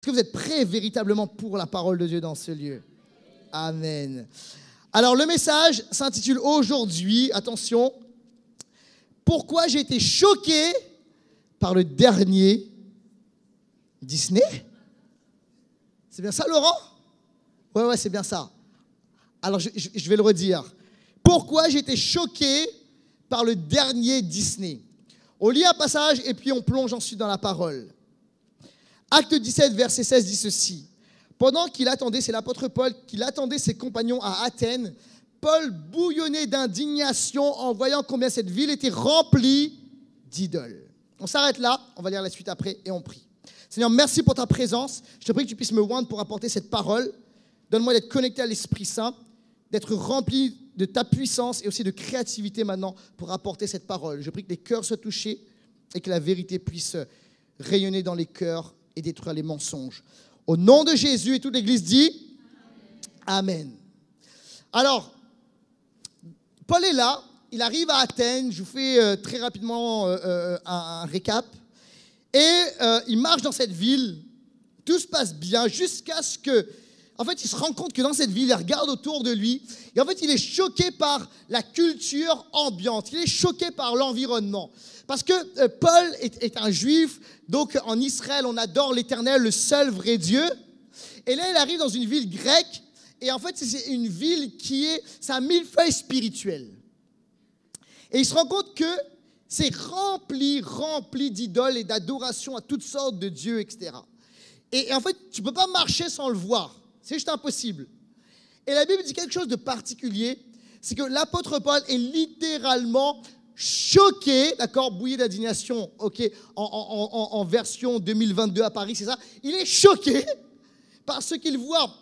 Est-ce que vous êtes prêts véritablement pour la parole de Dieu dans ce lieu? Amen. Alors, le message s'intitule aujourd'hui, attention, pourquoi j'ai été choqué par le dernier Disney? C'est bien ça, Laurent? Ouais, c'est bien ça. Alors, je vais le redire. Pourquoi j'ai été choqué par le dernier Disney? On lit un passage et puis on plonge ensuite dans la parole. Acte 17, verset 16 dit ceci. Pendant qu'il attendait, c'est l'apôtre Paul, qu'il attendait ses compagnons à Athènes, Paul bouillonnait d'indignation en voyant combien cette ville était remplie d'idoles. On s'arrête là, on va lire la suite après et on prie. Seigneur, merci pour ta présence. Je te prie que tu puisses me oindre pour apporter cette parole. Donne-moi d'être connecté à l'Esprit Saint, d'être rempli de ta puissance et aussi de créativité maintenant pour apporter cette parole. Je prie que les cœurs soient touchés et que la vérité puisse rayonner dans les cœurs et détruire les mensonges. Au nom de Jésus, et toute l'Église dit Amen. Alors, Paul est là, il arrive à Athènes, je vous fais très rapidement un récap, et il marche dans cette ville, tout se passe bien, jusqu'à ce que, en fait, il se rend compte que dans cette ville, il regarde autour de lui, et en fait, il est choqué par la culture ambiante, il est choqué par l'environnement. Parce que Paul est un juif, donc en Israël, on adore l'Éternel, le seul vrai Dieu. Et là, il arrive dans une ville grecque, et en fait, c'est une ville c'est un millefeuille spirituel. Et il se rend compte que c'est rempli d'idoles et d'adoration à toutes sortes de dieux, etc. Et en fait, tu ne peux pas marcher sans le voir. C'est juste impossible. Et la Bible dit quelque chose de particulier, c'est que l'apôtre Paul est littéralement choqué, d'accord, bouilli d'indignation, ok, en version 2022 à Paris, c'est ça. Il est choqué par ce qu'il voit.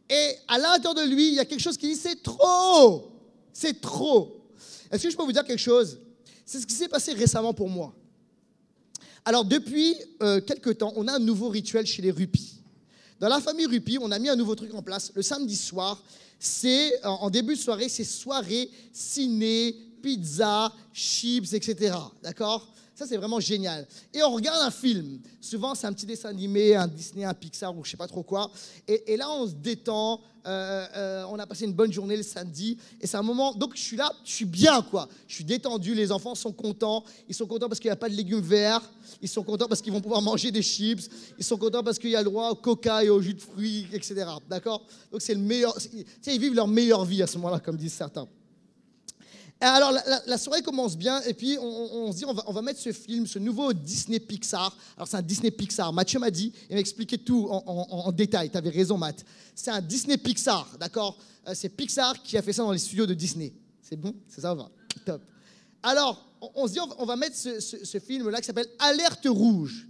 Et à l'intérieur de lui, il y a quelque chose qui dit c'est trop. C'est trop. Est-ce que je peux vous dire quelque chose? C'est ce qui s'est passé récemment pour moi. Alors, depuis quelques temps, on a un nouveau rituel chez les Rupis. Dans la famille Rupi, on a mis un nouveau truc en place. Le samedi soir, c'est en début de soirée, c'est soirée ciné, pizza, chips, etc. D'accord? Ça, c'est vraiment génial. Et on regarde un film. Souvent, c'est un petit dessin animé, un Disney, un Pixar ou je ne sais pas trop quoi. Et là, on se détend. On a passé une bonne journée le samedi. Et c'est un moment... Donc, je suis là, je suis bien, quoi. Je suis détendu. Les enfants sont contents. Ils sont contents parce qu'il n'y a pas de légumes verts. Ils sont contents parce qu'ils vont pouvoir manger des chips. Ils sont contents parce qu'il y a le droit au coca et au jus de fruits, etc. D'accord? Donc, c'est le meilleur... Tu sais, ils vivent leur meilleure vie à ce moment-là, comme disent certains. Alors, la soirée commence bien, et puis on se dit, on va mettre ce film, ce nouveau Disney Pixar. Alors, c'est un Disney Pixar. Mathieu m'a dit, il m'a expliqué tout en détail. Tu avais raison, Matt. C'est un Disney Pixar, d'accord? C'est Pixar qui a fait ça dans les studios de Disney. C'est bon? C'est ça, va? Top. Alors, on se dit, on va mettre ce film-là qui s'appelle Alerte Rouge.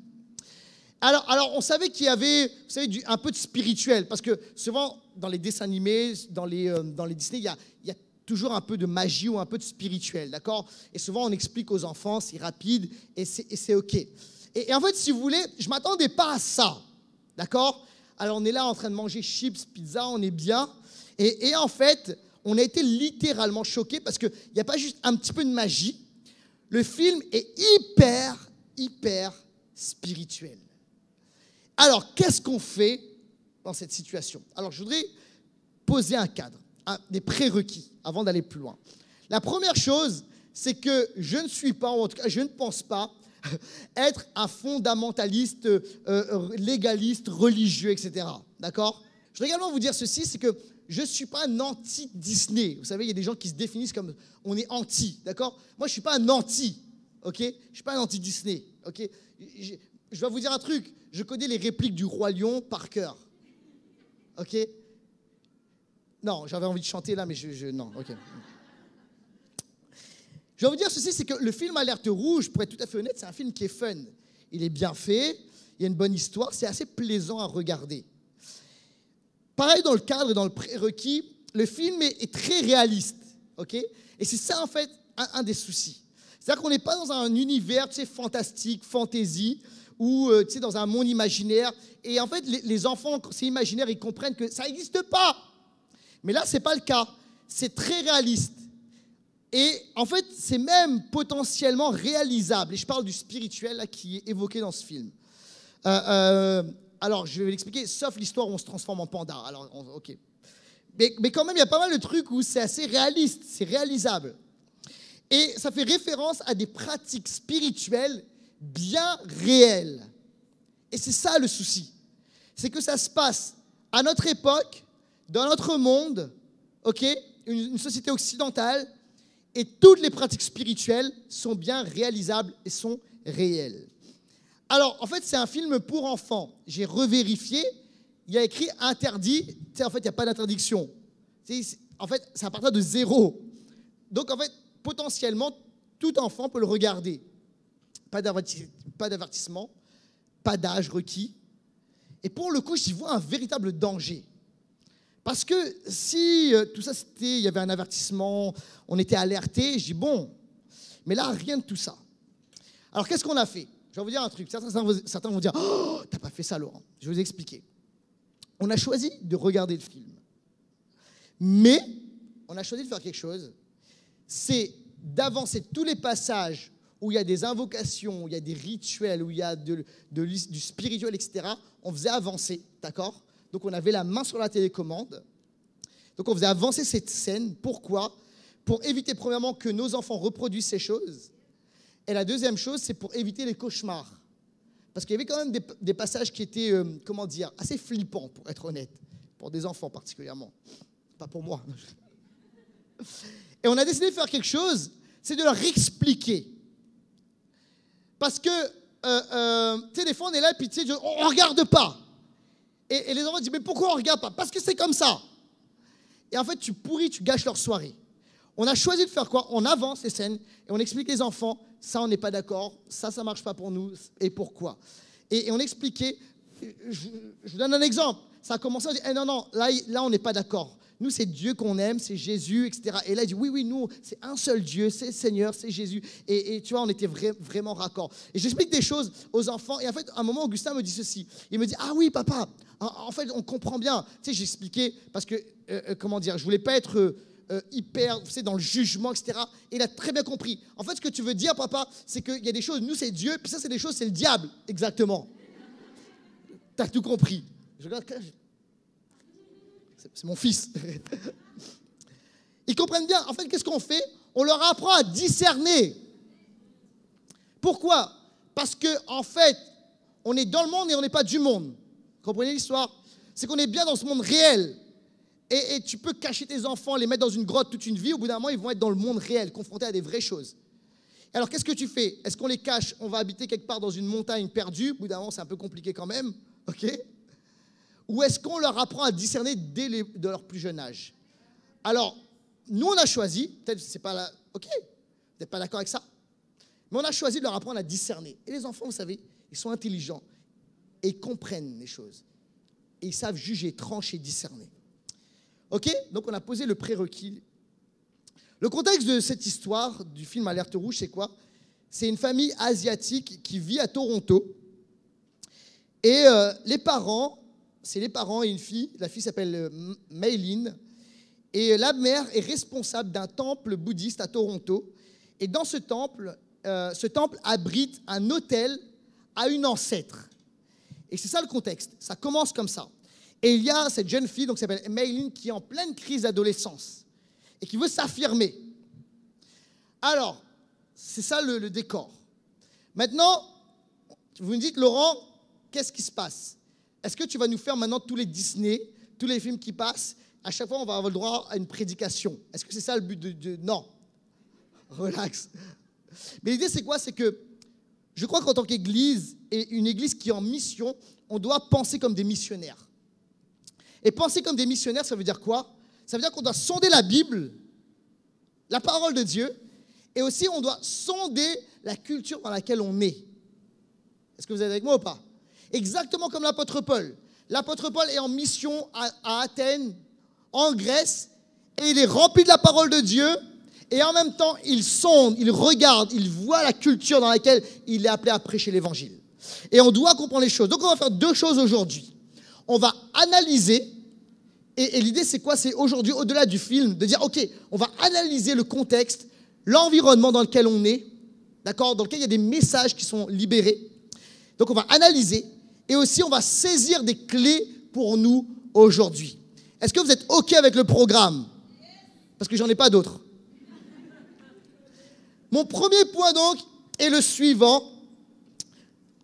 Alors, on savait qu'il y avait, vous savez, un peu de spirituel, parce que souvent, dans les dessins animés, dans les Disney, il y a toujours un peu de magie ou un peu de spirituel, d'accord? Et souvent, on explique aux enfants, c'est rapide et c'est OK. Et en fait, si vous voulez, je ne m'attendais pas à ça, d'accord? Alors, on est là en train de manger chips, pizza, on est bien. Et en fait, on a été littéralement choqués parce qu'il n'y a pas juste un petit peu de magie. Le film est hyper spirituel. Alors, qu'est-ce qu'on fait dans cette situation? Alors, je voudrais poser un cadre, des prérequis avant d'aller plus loin. La première chose, c'est que je ne suis pas, ou en tout cas, je ne pense pas être un fondamentaliste, légaliste, religieux, etc. D'accord? Je voudrais également vous dire ceci, c'est que je ne suis pas un anti-Disney. Vous savez, il y a des gens qui se définissent comme on est anti, d'accord? Moi, je ne suis pas un anti, ok? Je ne suis pas un anti-Disney, ok? Je dois vous dire un truc, je connais les répliques du Roi Lion par cœur, ok? Non, j'avais envie de chanter là, mais non, ok. Je vais vous dire ceci, c'est que le film Alerte Rouge, pour être tout à fait honnête, c'est un film qui est fun. Il est bien fait, il y a une bonne histoire, c'est assez plaisant à regarder. Pareil dans le cadre et dans le prérequis, le film est très réaliste, ok? Et c'est ça, en fait, un des soucis. C'est-à-dire qu'on n'est pas dans un univers, tu sais, fantastique, fantasy, ou, tu sais, dans un monde imaginaire. Et en fait, les enfants, quand c'est imaginaire, ils comprennent que ça n'existe pas. Mais là, ce n'est pas le cas. C'est très réaliste. Et en fait, c'est même potentiellement réalisable. Et je parle du spirituel là, qui est évoqué dans ce film. alors, je vais l'expliquer, sauf l'histoire où on se transforme en panda. Alors, ok. Mais quand même, il y a pas mal de trucs où c'est assez réaliste, c'est réalisable. Et ça fait référence à des pratiques spirituelles bien réelles. Et c'est ça le souci. C'est que ça se passe à notre époque, dans notre monde, ok, une société occidentale, et toutes les pratiques spirituelles sont bien réalisables et sont réelles. Alors, en fait, c'est un film pour enfants. J'ai revérifié, il y a écrit interdit. Tu sais, en fait, il n'y a pas d'interdiction. En fait, c'est à partir de 0. Donc, en fait, potentiellement, tout enfant peut le regarder. Pas d'avertissement, pas d'âge requis. Et pour le coup, j'y vois un véritable danger. Parce que si tout ça, il y avait un avertissement, on était alerté, je dis bon, mais là, rien de tout ça. Alors, qu'est-ce qu'on a fait? Je vais vous dire un truc. Certains vont dire, oh, t'as pas fait ça, Laurent. Je vais vous expliquer. On a choisi de regarder le film. Mais, on a choisi de faire quelque chose, c'est d'avancer tous les passages où il y a des invocations, où il y a des rituels, où il y a du spirituel, etc. On faisait avancer, d'accord? Donc, on avait la main sur la télécommande. Donc, on faisait avancer cette scène. Pourquoi? Pour éviter, premièrement, que nos enfants reproduisent ces choses. Et la deuxième chose, c'est pour éviter les cauchemars. Parce qu'il y avait quand même des passages qui étaient, assez flippants, pour être honnête. Pour des enfants particulièrement. Pas pour moi. Et on a décidé de faire quelque chose, c'est de leur expliquer. Parce que, tu sais, des fois, on est là, et puis, tu sais, on ne regarde pas. Et les enfants disent, mais pourquoi on ne regarde pas? Parce que c'est comme ça. Et en fait, tu gâches leur soirée. On a choisi de faire quoi? On avance les scènes et on explique les enfants, ça, on n'est pas d'accord, ça ne marche pas pour nous, et pourquoi. Et on expliquait, je vous donne un exemple. Ça a commencé à dire, non, là, on n'est pas d'accord. Nous, c'est Dieu qu'on aime, c'est Jésus, etc. Et là, il dit, oui, nous, c'est un seul Dieu, c'est le Seigneur, c'est Jésus. Et tu vois, on était vraiment raccord. Et j'explique des choses aux enfants. Et en fait, à un moment, Augustin me dit ceci. Il me dit, ah oui, papa, en fait, on comprend bien. Tu sais, j'expliquais parce que, je voulais pas être hyper, tu sais, dans le jugement, etc. Et il a très bien compris. En fait, ce que tu veux dire, papa, c'est qu'il y a des choses, nous, c'est Dieu, puis ça, c'est des choses, c'est le diable. Exactement. Tu as tout compris. Je regarde, c'est mon fils. Ils comprennent bien. En fait, qu'est-ce qu'on fait? On leur apprend à discerner. Pourquoi? Parce que, en fait, on est dans le monde et on n'est pas du monde. Vous comprenez l'histoire? C'est qu'on est bien dans ce monde réel. Et tu peux cacher tes enfants, les mettre dans une grotte toute une vie. Au bout d'un moment, ils vont être dans le monde réel, confrontés à des vraies choses. Alors, qu'est-ce que tu fais? Est-ce qu'on les cache? On va habiter quelque part dans une montagne perdue. Au bout d'un moment, c'est un peu compliqué quand même. OK? Ou est-ce qu'on leur apprend à discerner de leur plus jeune âge? Alors, nous, on a choisi, peut-être c'est pas là, ok, vous n'êtes pas d'accord avec ça, mais on a choisi de leur apprendre à discerner. Et les enfants, vous savez, ils sont intelligents et ils comprennent les choses. Et ils savent juger, trancher, discerner. Ok? Donc, on a posé le prérequis. Le contexte de cette histoire, du film Alerte Rouge, c'est quoi? C'est une famille asiatique qui vit à Toronto. Et les parents et une fille. La fille s'appelle Maylin. Et la mère est responsable d'un temple bouddhiste à Toronto. Et dans ce temple abrite un autel à une ancêtre. Et c'est ça le contexte. Ça commence comme ça. Et il y a cette jeune fille, donc qui s'appelle Maylin, qui est en pleine crise d'adolescence et qui veut s'affirmer. Alors, c'est ça le décor. Maintenant, vous me dites, Laurent, qu'est-ce qui se passe? Est-ce que tu vas nous faire maintenant tous les Disney, tous les films qui passent? À chaque fois, on va avoir le droit à une prédication. Est-ce que c'est ça le but de... Non. Relax. Mais l'idée, c'est quoi? C'est que je crois qu'en tant qu'église, et une église qui est en mission, on doit penser comme des missionnaires. Et penser comme des missionnaires, ça veut dire quoi? Ça veut dire qu'on doit sonder la Bible, la parole de Dieu, et aussi on doit sonder la culture dans laquelle on est. Est-ce que vous êtes avec moi ou pas? Exactement comme l'apôtre Paul. L'apôtre Paul est en mission à Athènes, en Grèce, et il est rempli de la parole de Dieu, et en même temps, il sonde, il regarde, il voit la culture dans laquelle il est appelé à prêcher l'évangile. Et on doit comprendre les choses. Donc on va faire deux choses aujourd'hui. On va analyser, et l'idée c'est quoi? C'est aujourd'hui, au-delà du film, de dire, ok, on va analyser le contexte, l'environnement dans lequel on est, d'accord, dans lequel il y a des messages qui sont libérés. Donc on va analyser, Et aussi, on va saisir des clés pour nous aujourd'hui. Est-ce que vous êtes OK avec le programme? Parce que j'en ai pas d'autres. Mon premier point donc est le suivant.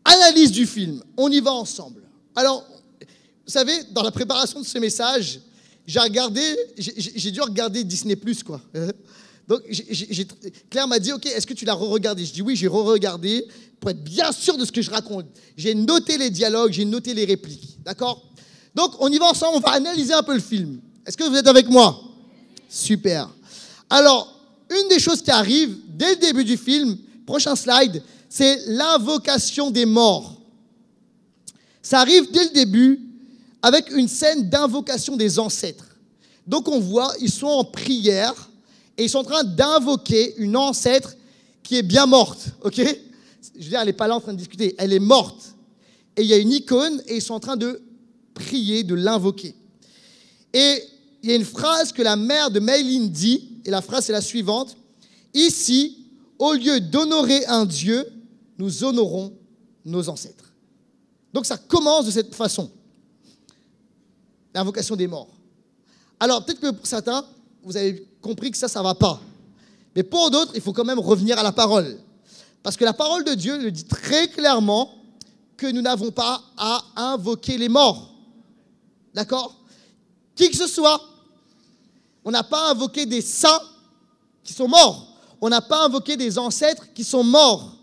Analyse du film. On y va ensemble. Alors, vous savez, dans la préparation de ce message, j'ai dû regarder Disney+, quoi. Donc, Claire m'a dit, OK, est-ce que tu l'as re-regardé? Je dis oui, j'ai re-regardé pour être bien sûr de ce que je raconte. J'ai noté les dialogues, j'ai noté les répliques. D'accord? Donc, on y va ensemble, on va analyser un peu le film. Est-ce que vous êtes avec moi? Super. Alors, une des choses qui arrive dès le début du film, prochain slide, c'est l'invocation des morts. Ça arrive dès le début avec une scène d'invocation des ancêtres. Donc, on voit, ils sont en prière et ils sont en train d'invoquer une ancêtre qui est bien morte, ok? Je veux dire, elle n'est pas là en train de discuter, elle est morte. Et il y a une icône et ils sont en train de prier, de l'invoquer. Et il y a une phrase que la mère de Maylin dit, et la phrase est la suivante. Ici, au lieu d'honorer un Dieu, nous honorons nos ancêtres. Donc ça commence de cette façon. L'invocation des morts. Alors peut-être que pour certains, vous avez compris que ça ne va pas. Mais pour d'autres, il faut quand même revenir à la parole. Parce que la parole de Dieu le dit très clairement que nous n'avons pas à invoquer les morts. D'accord? Qui que ce soit. On n'a pas invoqué des saints qui sont morts. On n'a pas invoqué des ancêtres qui sont morts.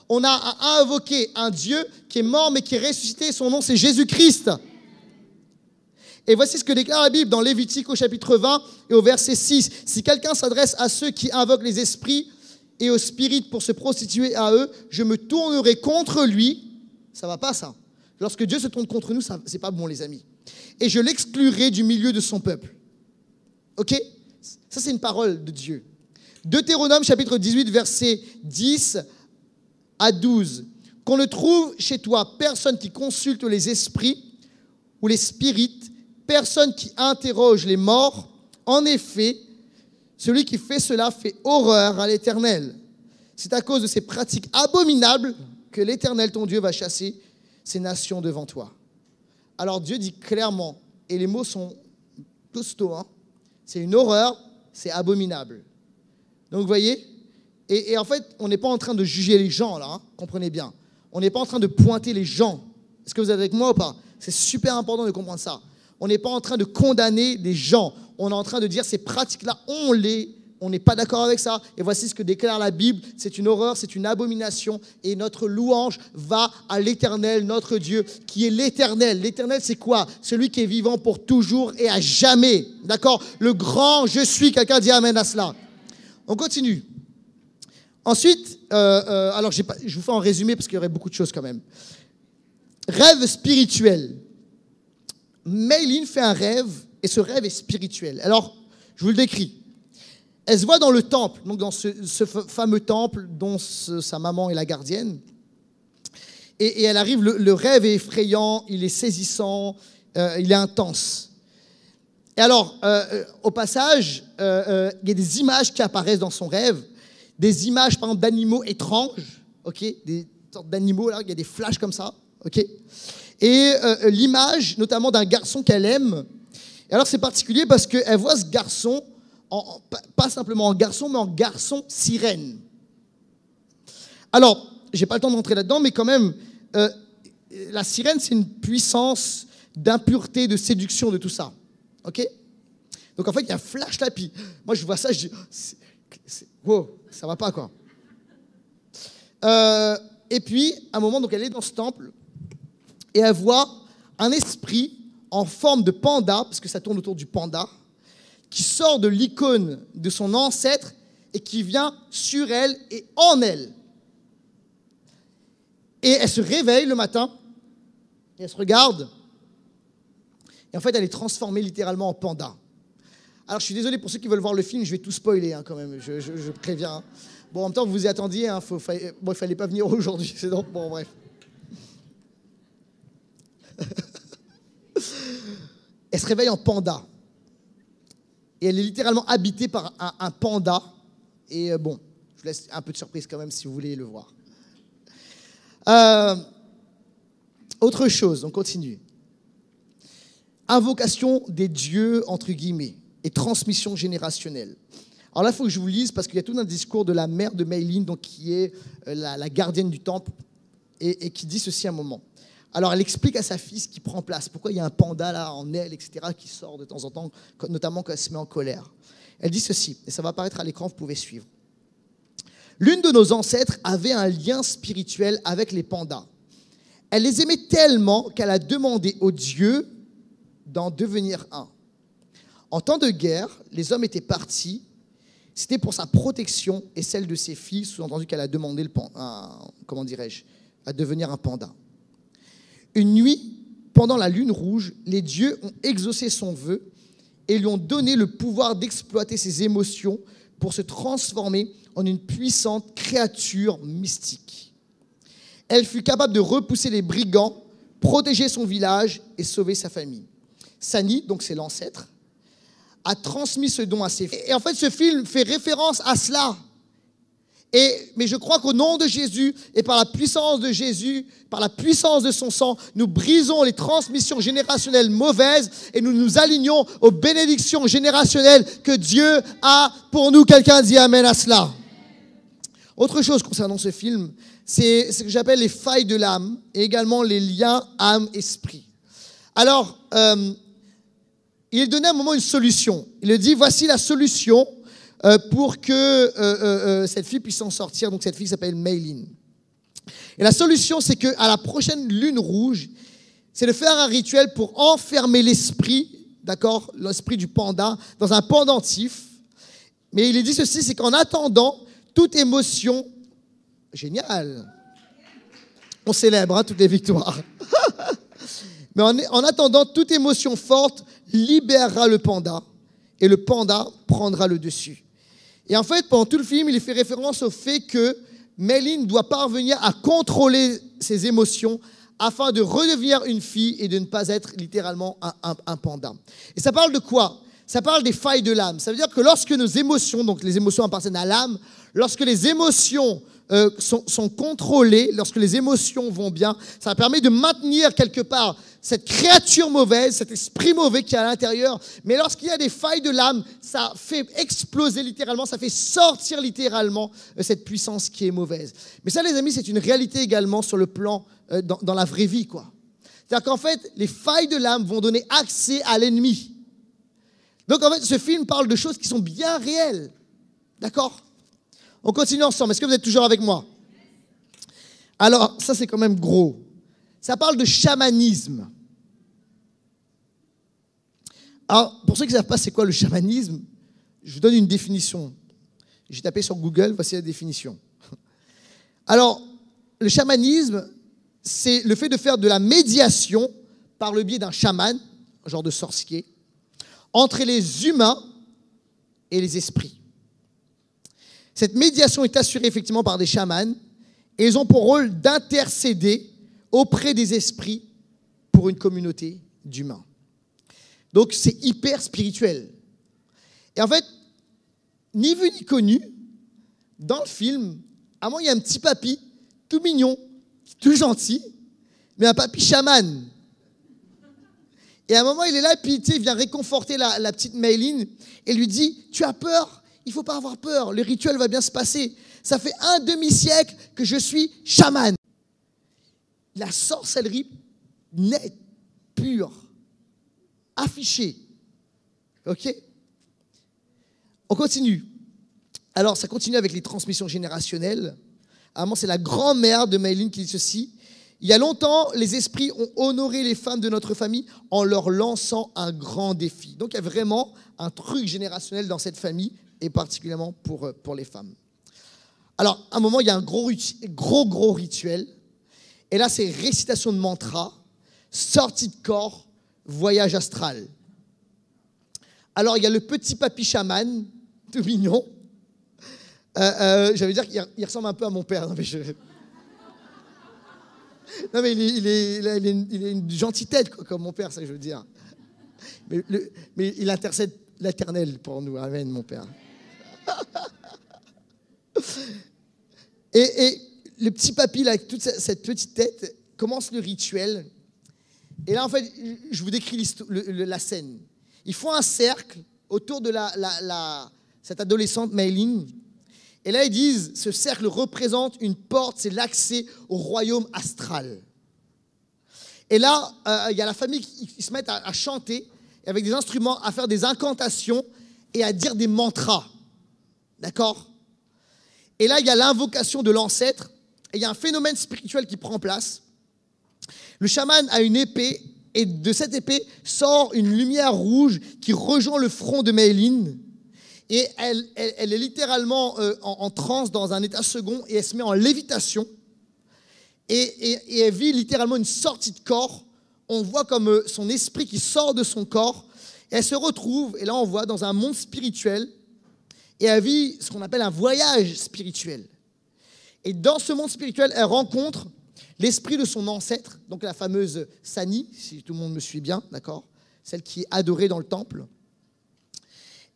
On a à invoquer un Dieu qui est mort mais qui est ressuscité. Son nom, c'est Jésus-Christ. Et voici ce que déclare la Bible dans Lévitique au chapitre 20 et au verset 6. Si quelqu'un s'adresse à ceux qui invoquent les esprits et aux spirites pour se prostituer à eux, je me tournerai contre lui. Ça ne va pas, ça. Lorsque Dieu se tourne contre nous, ce n'est pas bon, les amis. Et je l'exclurai du milieu de son peuple. OK? Ça, c'est une parole de Dieu. Deutéronome, chapitre 18, versets 10 à 12. Qu'on ne trouve chez toi personne qui consulte les esprits ou les spirites, personne qui interroge les morts. En effet, celui qui fait cela fait horreur à l'Éternel. C'est à cause de ces pratiques abominables que l'Éternel, ton Dieu, va chasser ces nations devant toi. Alors Dieu dit clairement, et les mots sont costauds, hein, c'est une horreur, c'est abominable. Donc vous voyez, et en fait, on n'est pas en train de juger les gens là, hein, comprenez bien. On n'est pas en train de pointer les gens. Est-ce que vous êtes avec moi ou pas? C'est super important de comprendre ça. On n'est pas en train de condamner les gens. On est en train de dire ces pratiques-là, on n'est pas d'accord avec ça. Et voici ce que déclare la Bible. C'est une horreur, c'est une abomination. Et notre louange va à l'Éternel, notre Dieu, qui est l'Éternel. L'Éternel, c'est quoi? Celui qui est vivant pour toujours et à jamais. D'accord? Le grand je suis. Quelqu'un dit amen à cela. On continue. Ensuite, alors je vous fais en résumé parce qu'il y aurait beaucoup de choses quand même. Rêve spirituel. Maylin fait un rêve et ce rêve est spirituel. Alors, je vous le décris. Elle se voit dans le temple, donc dans ce fameux temple dont sa maman est la gardienne. Et elle arrive, le rêve est effrayant, il est saisissant, il est intense. Et alors, au passage, il y a des images qui apparaissent dans son rêve, des images, par exemple, d'animaux étranges, okay, des sortes d'animaux, là, il y a des flashs comme ça, ok. Et l'image, notamment d'un garçon qu'elle aime. Et alors, c'est particulier parce qu'elle voit ce garçon, pas simplement en garçon, mais en garçon sirène. Alors, je n'ai pas le temps d'entrer là-dedans, mais quand même, la sirène, c'est une puissance d'impureté, de séduction, de tout ça. OK? Donc, en fait, il y a un flash là, puis moi, je vois ça, je dis, wow, ça va pas, quoi. Et puis, à un moment, donc, elle est dans ce temple, et elle voit un esprit en forme de panda, parce que ça tourne autour du panda, qui sort de l'icône de son ancêtre et qui vient sur elle et en elle. Et elle se réveille le matin, et elle se regarde, et en fait, elle est transformée littéralement en panda. Alors, je suis désolé pour ceux qui veulent voir le film, je vais tout spoiler hein, quand même, je préviens. Hein. Bon, en même temps, vous vous y attendiez, hein, il fallait pas venir aujourd'hui, c'est donc, bon, bref. Elle se réveille en panda. Et elle est littéralement habitée par un panda. Et bon, je vous laisse un peu de surprise quand même si vous voulez le voir. Autre chose, on continue. Invocation des dieux, entre guillemets, et transmission générationnelle. Alors là, il faut que je vous lise parce qu'il y a tout un discours de la mère de Mayline, donc qui est la gardienne du temple, et qui dit ceci à un moment. Alors elle explique à sa fille ce qui prend place, pourquoi il y a un panda là en elle, etc., qui sort de temps en temps, notamment quand elle se met en colère. Elle dit ceci, et ça va apparaître à l'écran, vous pouvez suivre. L'une de nos ancêtres avait un lien spirituel avec les pandas. Elle les aimait tellement qu'elle a demandé aux dieux d'en devenir un. En temps de guerre, les hommes étaient partis. C'était pour sa protection et celle de ses filles, sous-entendu qu'elle a demandé à devenir un panda. Une nuit, pendant la lune rouge, les dieux ont exaucé son vœu et lui ont donné le pouvoir d'exploiter ses émotions pour se transformer en une puissante créature mystique. Elle fut capable de repousser les brigands, protéger son village et sauver sa famille. Sani, donc c'est l'ancêtre, a transmis ce don à ses filles. Et en fait, ce film fait référence à cela. Mais je crois qu'au nom de Jésus et par la puissance de Jésus, par la puissance de son sang, nous brisons les transmissions générationnelles mauvaises et nous nous alignons aux bénédictions générationnelles que Dieu a pour nous. Quelqu'un dit amen à cela. Autre chose concernant ce film, c'est ce que j'appelle les failles de l'âme et également les liens âme-esprit. Alors, il donnait à un moment une solution. Il dit, voici la solution pour que cette fille puisse s'en sortir. Donc cette fille s'appelle Mayline. Et la solution, c'est qu'à la prochaine lune rouge, c'est de faire un rituel pour enfermer l'esprit, d'accord, l'esprit du panda, dans un pendentif. Mais il dit ceci, c'est qu'en attendant, toute émotion, génial, on célèbre toutes les victoires. Mais en attendant, toute émotion forte libérera le panda et le panda prendra le dessus. Et en fait, pendant tout le film, il fait référence au fait que Mayline doit parvenir à contrôler ses émotions afin de redevenir une fille et de ne pas être littéralement un panda. Et ça parle de quoi? Ça parle des failles de l'âme. Ça veut dire que lorsque nos émotions, donc les émotions appartiennent à l'âme, lorsque les émotions sont contrôlées, lorsque les émotions vont bien, ça permet de maintenir quelque part cette créature mauvaise, cet esprit mauvais qui est à l'intérieur. Mais lorsqu'il y a des failles de l'âme, ça fait exploser littéralement, ça fait sortir littéralement cette puissance qui est mauvaise. Mais ça, les amis, c'est une réalité également sur le plan dans la vraie vie, quoi. C'est-à-dire qu'en fait, les failles de l'âme vont donner accès à l'ennemi. Donc en fait, ce film parle de choses qui sont bien réelles. D'accord ? On continue ensemble. Est-ce que vous êtes toujours avec moi? Alors, ça c'est quand même gros. Ça parle de chamanisme. Alors, pour ceux qui ne savent pas c'est quoi le chamanisme, je vous donne une définition. J'ai tapé sur Google, voici la définition. Alors, le chamanisme, c'est le fait de faire de la médiation par le biais d'un chaman, un genre de sorcier, entre les humains et les esprits. Cette médiation est assurée effectivement par des chamans et ils ont pour rôle d'intercéder auprès des esprits pour une communauté d'humains. Donc c'est hyper spirituel. Et en fait, ni vu ni connu, dans le film, à un moment il y a un petit papy, tout mignon, tout gentil, mais un papy chaman. Et à un moment il est là, puis il vient réconforter la petite Mayline et lui dit, tu as peur? Il ne faut pas avoir peur, le rituel va bien se passer. Ça fait un demi-siècle que je suis chaman. La sorcellerie nette, pure, affichée. OK? On continue. Alors, ça continue avec les transmissions générationnelles. À un moment, c'est la grand-mère de Mayline qui dit ceci. Il y a longtemps, les esprits ont honoré les femmes de notre famille en leur lançant un grand défi. Donc, il y a vraiment un truc générationnel dans cette famille, et particulièrement pour les femmes. Alors, à un moment, il y a un gros rituel. Et là, c'est récitation de mantra, sortie de corps, voyage astral. Alors, il y a le petit papy chaman, tout mignon. J'allais dire qu'il ressemble un peu à mon père. Non, mais il a une gentille tête, quoi, comme mon père, ça que je veux dire. Mais il intercède l'Éternel pour nous. Amen, mon père. Et le petit papy, là, avec toute cette petite tête, commence le rituel. Et là, en fait, je vous décris la scène. Ils font un cercle autour de cette adolescente, Mayline. Et là, ils disent, ce cercle représente une porte, c'est l'accès au royaume astral. Et là, il y a la famille qui se mettent à chanter, avec des instruments, à faire des incantations et à dire des mantras. D'accord ? Et là, il y a l'invocation de l'ancêtre, et il y a un phénomène spirituel qui prend place. Le chaman a une épée, et de cette épée sort une lumière rouge qui rejoint le front de Mayline. Et elle est littéralement en transe dans un état second, et elle se met en lévitation. Et elle vit littéralement une sortie de corps. On voit comme son esprit qui sort de son corps. Et elle se retrouve, et là on voit, dans un monde spirituel. Et elle vit ce qu'on appelle un voyage spirituel. Et dans ce monde spirituel, elle rencontre l'esprit de son ancêtre, donc la fameuse Sani, si tout le monde me suit bien, d'accord ? Celle qui est adorée dans le temple.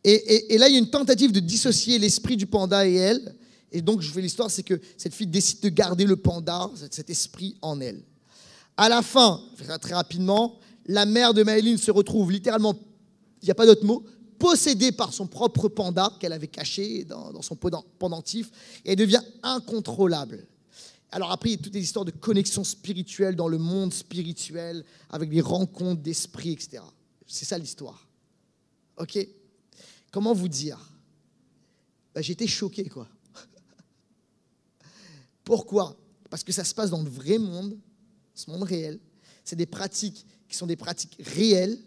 Et là, il y a une tentative de dissocier l'esprit du panda et elle. Et donc, je fais l'histoire, c'est que cette fille décide de garder le panda, cet esprit en elle. À la fin, très rapidement, la mère de Mayline se retrouve littéralement, il n'y a pas d'autre mot, possédée par son propre panda qu'elle avait caché dans son pendentif, et elle devient incontrôlable. Alors après, il y a toutes les histoires de connexion spirituelle dans le monde spirituel, avec des rencontres d'esprit, etc. C'est ça l'histoire. Ok ? Comment vous dire ? J'étais choqué, quoi. Pourquoi ? Parce que ça se passe dans le vrai monde, ce monde réel. C'est des pratiques qui sont des pratiques réelles,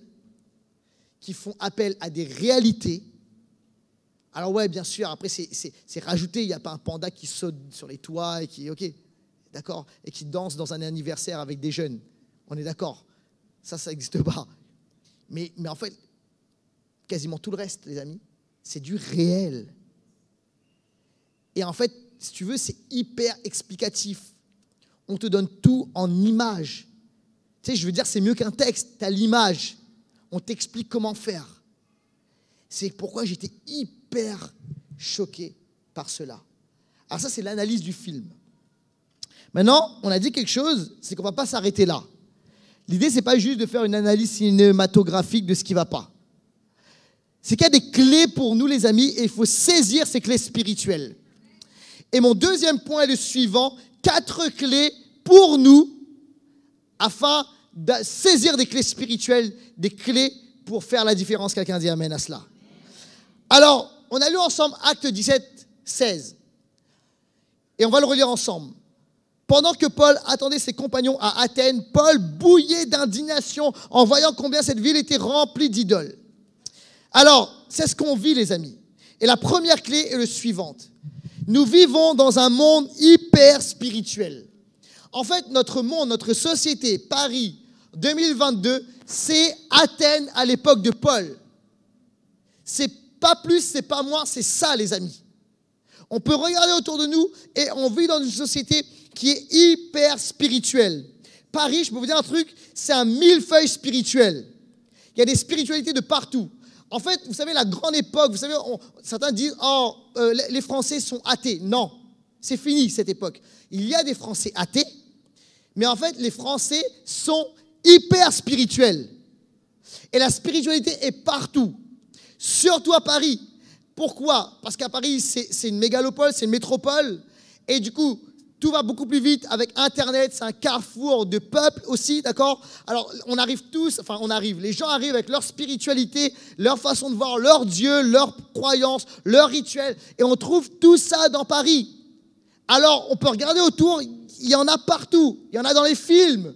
qui font appel à des réalités. Alors ouais, bien sûr, après c'est rajouté, il n'y a pas un panda qui saute sur les toits et qui, ok, d'accord, et qui danse dans un anniversaire avec des jeunes. On est d'accord, ça n'existe pas. Mais en fait, quasiment tout le reste, les amis, c'est du réel. Et en fait, si tu veux, c'est hyper explicatif. On te donne tout en images. Tu sais, je veux dire, c'est mieux qu'un texte, tu as l'image. On t'explique comment faire. C'est pourquoi j'étais hyper choqué par cela. Alors ça, c'est l'analyse du film. Maintenant, on a dit quelque chose, c'est qu'on ne va pas s'arrêter là. L'idée, ce n'est pas juste de faire une analyse cinématographique de ce qui ne va pas. C'est qu'il y a des clés pour nous, les amis, et il faut saisir ces clés spirituelles. Et mon deuxième point est le suivant, 4 clés pour nous, afin de saisir des clés spirituelles, des clés pour faire la différence. Quelqu'un dit amen à cela. Alors, on a lu ensemble Actes 17, 16. Et on va le relire ensemble. Pendant que Paul attendait ses compagnons à Athènes, Paul bouillait d'indignation en voyant combien cette ville était remplie d'idoles. Alors, c'est ce qu'on vit, les amis. Et la première clé est le suivante. Nous vivons dans un monde hyper spirituel. En fait, notre monde, notre société, Paris 2022, c'est Athènes à l'époque de Paul. C'est pas plus, c'est pas moins, c'est ça, les amis. On peut regarder autour de nous et on vit dans une société qui est hyper spirituelle. Paris, je peux vous dire un truc, c'est un millefeuille spirituel. Il y a des spiritualités de partout. En fait, vous savez, la grande époque, vous savez, certains disent « Oh, les Français sont athées ». Non, c'est fini cette époque. Il y a des Français athées, mais en fait, les Français sont hyper spirituels. Et la spiritualité est partout, surtout à Paris. Pourquoi ? Parce qu'à Paris, c'est une mégalopole, c'est une métropole. Et du coup, tout va beaucoup plus vite avec Internet, c'est un carrefour de peuple aussi, d'accord ? Alors, les gens arrivent avec leur spiritualité, leur façon de voir, leur Dieu, leurs croyances, leurs rituels. Et on trouve tout ça dans Paris. Alors, on peut regarder autour, il y en a partout. Il y en a dans les films.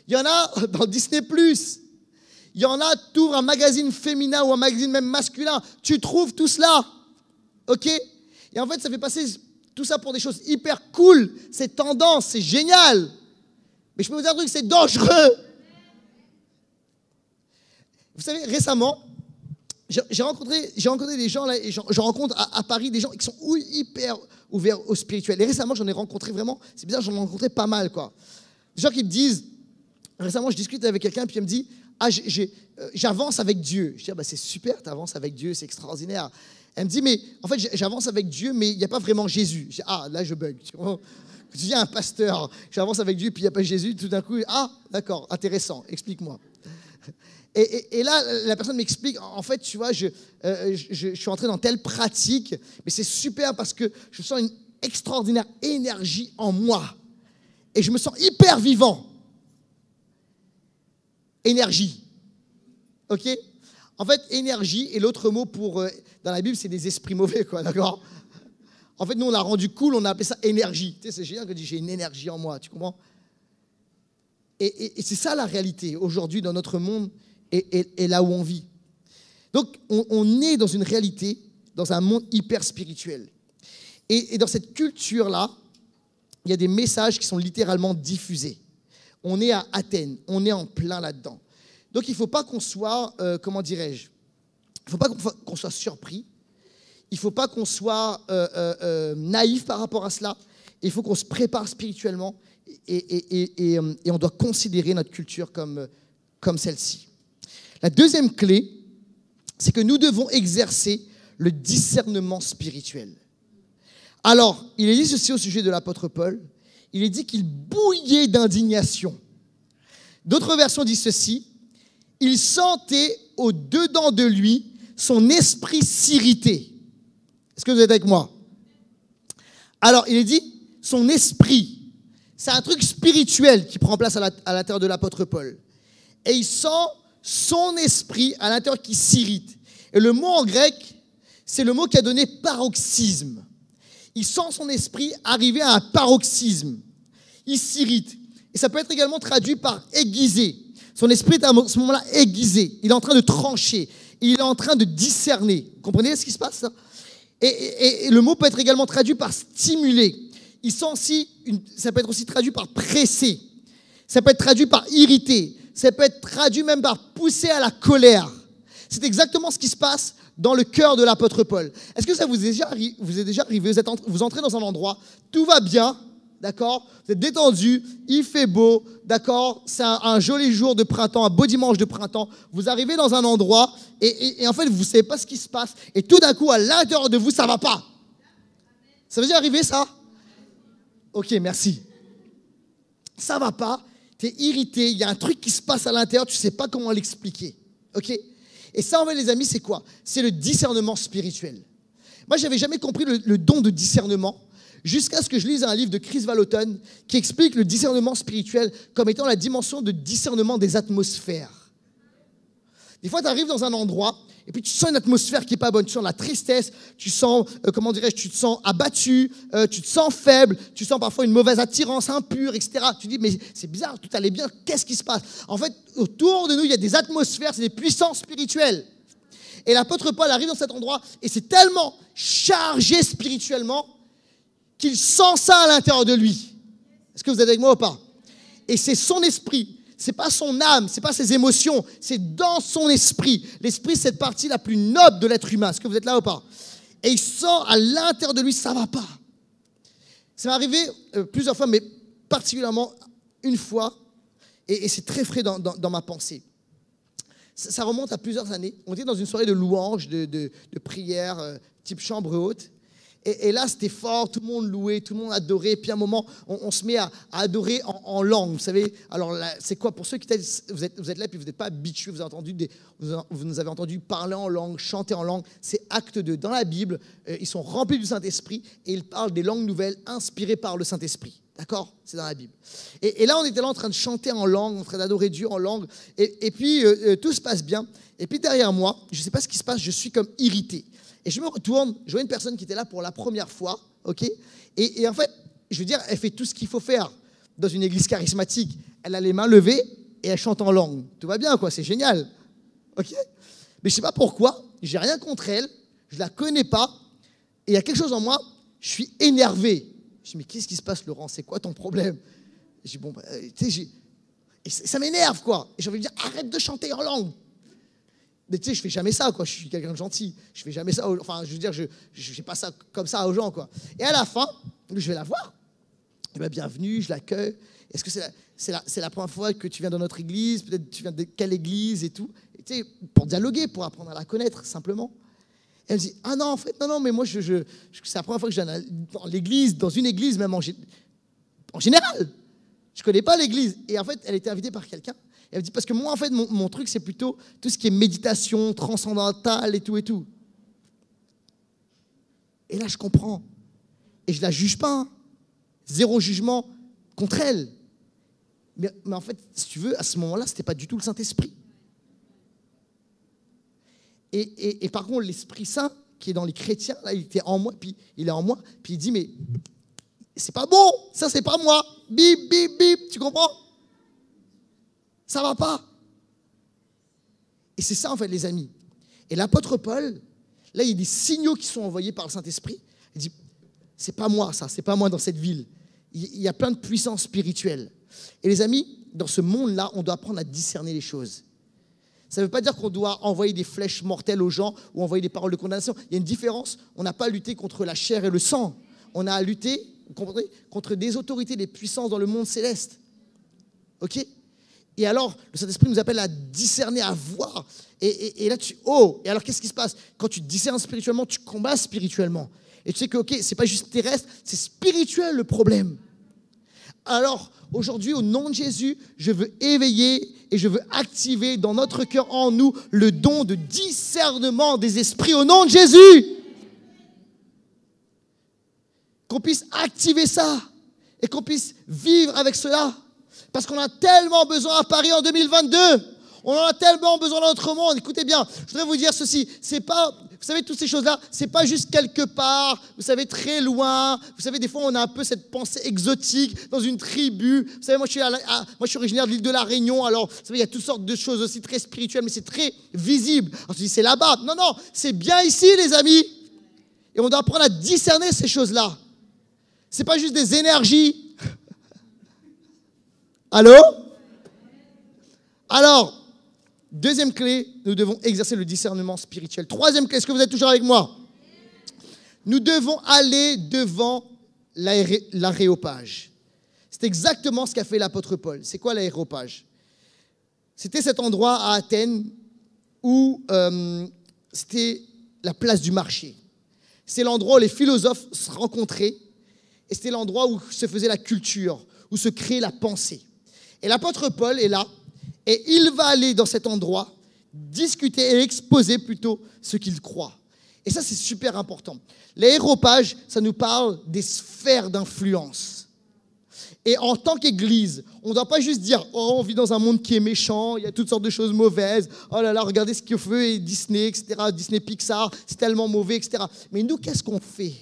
Il y en a dans Disney+. Il y en a, tu ouvres un magazine féminin ou un magazine même masculin. Tu trouves tout cela. OK ? Et en fait, ça fait passer tout ça pour des choses hyper cool. C'est tendance, c'est génial. Mais je peux vous dire un truc, c'est dangereux. Vous savez, récemment, j'ai rencontré des gens, là, et je rencontre à Paris des gens qui sont hyper ouverts au spirituel. Et récemment, j'en ai rencontré vraiment, c'est bizarre, j'en ai rencontré pas mal, quoi. Des gens qui me disent, récemment, je discute avec quelqu'un, puis il me dit, j'avance avec Dieu. Je dis, c'est super, tu avances avec Dieu, c'est extraordinaire. Elle me dit, mais en fait, j'avance avec Dieu, mais il n'y a pas vraiment Jésus. Je dis, ah, là, je bug. Je dis à un pasteur, j'avance avec Dieu, puis il n'y a pas Jésus. Tout d'un coup, ah, d'accord, intéressant, explique-moi. Et là, la personne m'explique, en fait, tu vois, je suis entré dans telle pratique, mais c'est super parce que je sens une extraordinaire énergie en moi. Et je me sens hyper vivant. Énergie. OK? En fait, énergie, et l'autre mot pour, dans la Bible, c'est des esprits mauvais, quoi, d'accord? En fait, nous, on l'a rendu cool, on a appelé ça énergie. Tu sais, c'est génial que tu dis, j'ai une énergie en moi, tu comprends? Et c'est ça la réalité, aujourd'hui, dans notre monde, et là où on vit. Donc, on est dans une réalité, dans un monde hyper spirituel. Et dans cette culture-là, il y a des messages qui sont littéralement diffusés. On est à Athènes, on est en plein là-dedans. Donc, il ne faut pas qu'on soit, comment dirais-je, il ne faut pas qu'on soit surpris. Il ne faut pas qu'on soit naïf par rapport à cela. Il faut qu'on se prépare spirituellement et on doit considérer notre culture comme celle-ci. La deuxième clé, c'est que nous devons exercer le discernement spirituel. Alors, il est dit ceci au sujet de l'apôtre Paul. Il est dit qu'il bouillait d'indignation. D'autres versions disent ceci. Il sentait au-dedans de lui son esprit s'irriter. Est-ce que vous êtes avec moi? Alors, il est dit, son esprit, c'est un truc spirituel qui prend place à l'intérieur de l'apôtre Paul. Et il sent son esprit à l'intérieur qui s'irrite. Et le mot en grec, c'est le mot qui a donné paroxysme. Il sent son esprit arriver à un paroxysme. Il s'irrite. Et ça peut être également traduit par aiguisé. Son esprit est à ce moment-là aiguisé. Il est en train de trancher. Il est en train de discerner. Vous comprenez ce qui se passe là? Et le mot peut être également traduit par stimuler. Il sent aussi ça peut être aussi traduit par presser. Ça peut être traduit par irriter. Ça peut être traduit même par pousser à la colère. C'est exactement ce qui se passe dans le cœur de l'apôtre Paul. Est-ce que ça vous est déjà arrivé? Vous entrez dans un endroit, tout va bien, d'accord? Vous êtes détendu, il fait beau, d'accord? C'est un joli jour de printemps, un beau dimanche de printemps. Vous arrivez dans un endroit et en fait, vous ne savez pas ce qui se passe. Et tout d'un coup, à l'intérieur de vous, ça ne va pas. Ça veut déjà arriver, ça? Ok, merci. Ça ne va pas, tu es irrité, il y a un truc qui se passe à l'intérieur, tu ne sais pas comment l'expliquer. Ok? Et ça, en fait, les amis, c'est quoi? C'est le discernement spirituel. Moi, je n'avais jamais compris le don de discernement jusqu'à ce que je lise un livre de Chris Vallotton qui explique le discernement spirituel comme étant la dimension de discernement des atmosphères. Des fois, tu arrives dans un endroit et puis tu sens une atmosphère qui n'est pas bonne. Tu sens la tristesse, tu sens, tu te sens abattu, tu te sens faible, tu sens parfois une mauvaise attirance impure, etc. Tu dis, mais c'est bizarre, tout allait bien, qu'est-ce qui se passe? En fait, autour de nous, il y a des atmosphères, c'est des puissances spirituelles. Et l'apôtre Paul arrive dans cet endroit et c'est tellement chargé spirituellement qu'il sent ça à l'intérieur de lui. Est-ce que vous êtes avec moi ou pas? Et c'est son esprit. C'est pas son âme, c'est pas ses émotions, c'est dans son esprit. L'esprit, c'est cette partie la plus noble de l'être humain. Est-ce que vous êtes là ou pas? Et il sent à l'intérieur de lui, ça va pas. Ça m'est arrivé plusieurs fois, mais particulièrement une fois, et c'est très frais dans ma pensée. Ça remonte à plusieurs années. On était dans une soirée de louange, de prière, type chambre haute. Et là, c'était fort, tout le monde louait, tout le monde adorait. Puis à un moment, on se met à adorer en langue. Vous savez, alors là, c'est quoi? Pour ceux qui vous êtes là, puis vous n'êtes pas habitués, vous nous avez entendu parler en langue, chanter en langue. C'est acte 2. Dans la Bible, ils sont remplis du Saint-Esprit et ils parlent des langues nouvelles inspirées par le Saint-Esprit. D'accord? C'est dans la Bible. Et là, on était là en train de chanter en langue, en train d'adorer Dieu en langue. Et puis, tout se passe bien. Et puis derrière moi, je ne sais pas ce qui se passe, je suis comme irrité. Et je me retourne, je vois une personne qui était là pour la première fois, ok? Et en fait, je veux dire, elle fait tout ce qu'il faut faire dans une église charismatique. Elle a les mains levées et elle chante en langue. Tout va bien, quoi, c'est génial, ok? Mais je ne sais pas pourquoi, j'ai rien contre elle, je ne la connais pas, et il y a quelque chose en moi, je suis énervé. Je dis, mais qu'est-ce qui se passe, Laurent? C'est quoi ton problème? Je dis, bon, tu sais, et ça m'énerve, quoi. Et j'ai envie de dire, arrête de chanter en langue. Mais tu sais, je fais jamais ça, quoi. Je suis quelqu'un de gentil. Je fais jamais ça. Enfin, je veux dire, je fais pas ça comme ça aux gens, quoi. Et à la fin, je vais la voir. Eh bien, bienvenue, je l'accueille. Est-ce que c'est la première fois que tu viens dans notre église? Peut-être tu viens de quelle église et tout? Et tu sais, pour dialoguer, pour apprendre à la connaître, simplement. Elle me dit, ah non, en fait, non, mais moi, c'est la première fois que je viens dans l'église, dans une église même en général. Je ne connais pas l'église. Et en fait, elle était invitée par quelqu'un. Elle me dit, parce que moi, en fait, mon truc, c'est plutôt tout ce qui est méditation, transcendantale et tout et tout. Et là, je comprends. Et je ne la juge pas. Hein. Zéro jugement contre elle. Mais en fait, si tu veux, à ce moment-là, ce n'était pas du tout le Saint-Esprit. Et par contre, l'Esprit Saint, qui est dans les chrétiens, là, il était en moi, puis il est en moi, puis il dit, mais c'est pas bon, ça, c'est pas moi. Bip, bip, bip, tu comprends? Ça va pas. Et c'est ça, en fait, les amis. Et l'apôtre Paul, là, il y a des signaux qui sont envoyés par le Saint-Esprit. Il dit, c'est pas moi, ça, c'est pas moi dans cette ville. Il y a plein de puissances spirituelles. Et les amis, dans ce monde-là, on doit apprendre à discerner les choses. Ça ne veut pas dire qu'on doit envoyer des flèches mortelles aux gens ou envoyer des paroles de condamnation. Il y a une différence. On n'a pas à lutter contre la chair et le sang. On a à lutter, vous comprenez, contre des autorités, des puissances dans le monde céleste. OK? Et alors, le Saint-Esprit nous appelle à discerner, à voir. Et là, et alors, qu'est-ce qui se passe? Quand tu discernes spirituellement, tu combats spirituellement. Et tu sais que, OK, ce n'est pas juste terrestre, c'est spirituel le problème. Alors, aujourd'hui, au nom de Jésus, je veux éveiller et je veux activer dans notre cœur, en nous, le don de discernement des esprits au nom de Jésus. Qu'on puisse activer ça et qu'on puisse vivre avec cela. Parce qu'on a tellement besoin à Paris en 2022. On en a tellement besoin dans notre monde. Écoutez bien, je voudrais vous dire ceci. C'est pas, vous savez, toutes ces choses-là, c'est pas juste quelque part, vous savez, très loin. Vous savez, des fois, on a un peu cette pensée exotique dans une tribu. Vous savez, moi, je suis originaire de l'île de la Réunion. Alors, vous savez, il y a toutes sortes de choses aussi très spirituelles, mais c'est très visible. Alors, tu dis, c'est là-bas. Non, non, c'est bien ici, les amis. Et on doit apprendre à discerner ces choses-là. C'est pas juste des énergies. Allô? Alors, deuxième clé, nous devons exercer le discernement spirituel. Troisième clé, est-ce que vous êtes toujours avec moi? Nous devons aller devant l'aréopage. C'est exactement ce qu'a fait l'apôtre Paul. C'est quoi l'aréopage? C'était cet endroit à Athènes où c'était la place du marché. C'est l'endroit où les philosophes se rencontraient et c'était l'endroit où se faisait la culture, où se créait la pensée. Et l'apôtre Paul est là et il va aller dans cet endroit discuter et exposer plutôt ce qu'il croit. Et ça, c'est super important. L'aréopage, ça nous parle des sphères d'influence. Et en tant qu'Église, on ne doit pas juste dire « Oh, on vit dans un monde qui est méchant, il y a toutes sortes de choses mauvaises. Oh là là, regardez ce que fait Disney, etc. Disney Pixar, c'est tellement mauvais, etc. » Mais nous, qu'est-ce qu'on fait?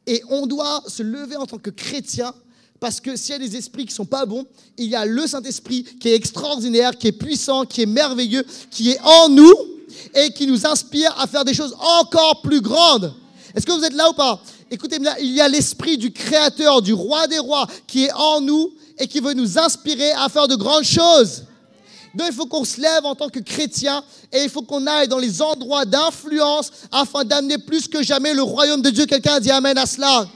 Et on doit se lever en tant que chrétien parce que s'il y a des esprits qui ne sont pas bons, il y a le Saint-Esprit qui est extraordinaire, qui est puissant, qui est merveilleux, qui est en nous et qui nous inspire à faire des choses encore plus grandes. Est-ce que vous êtes là ou pas? Écoutez-moi, il y a l'esprit du Créateur, du Roi des Rois qui est en nous et qui veut nous inspirer à faire de grandes choses. Donc, il faut qu'on se lève en tant que chrétien et il faut qu'on aille dans les endroits d'influence afin d'amener plus que jamais le royaume de Dieu. Quelqu'un a dit amen à cela.